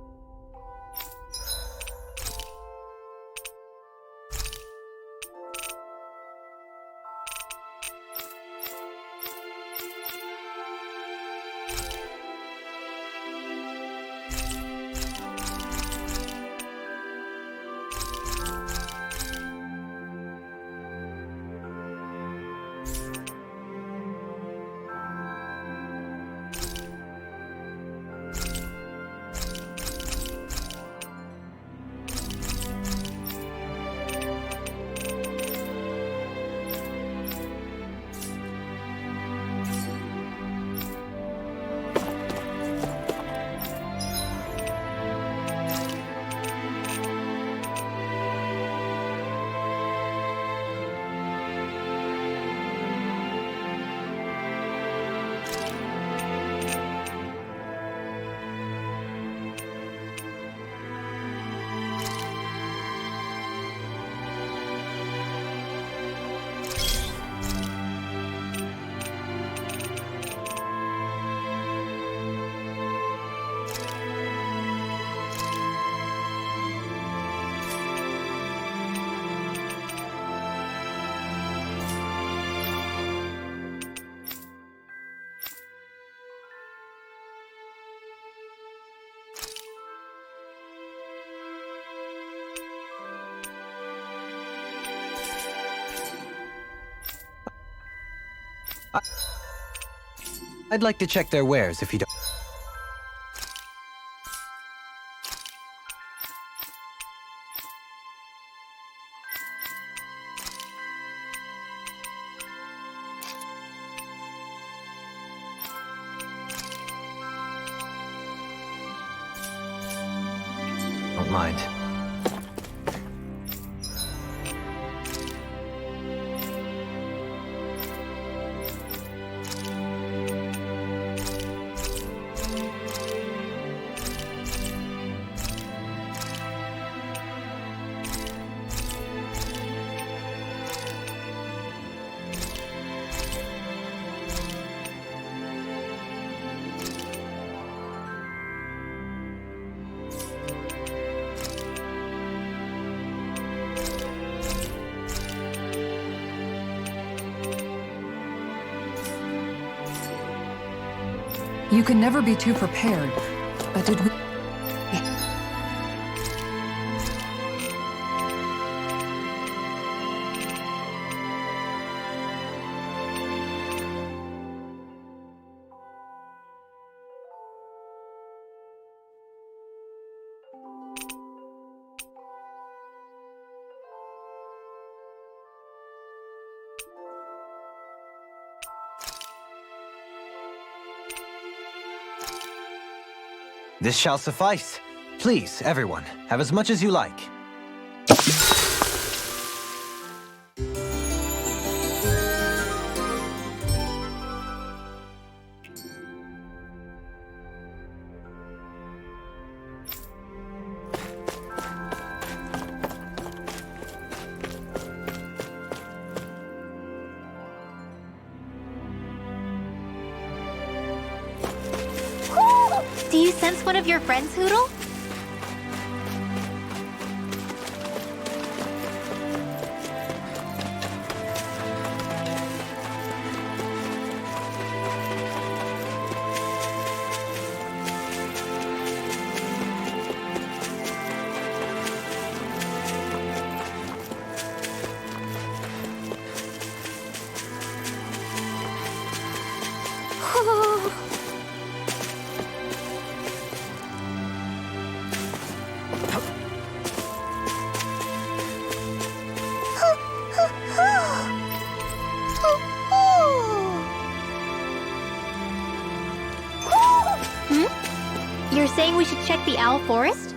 I'd like to check their wares if you don't... Don't mind. You can never be too prepared, but did we... This shall suffice. Please, everyone, have as much as you like. Do you sense one of your friends, Hootle? You're saying we should check the Owl Forest?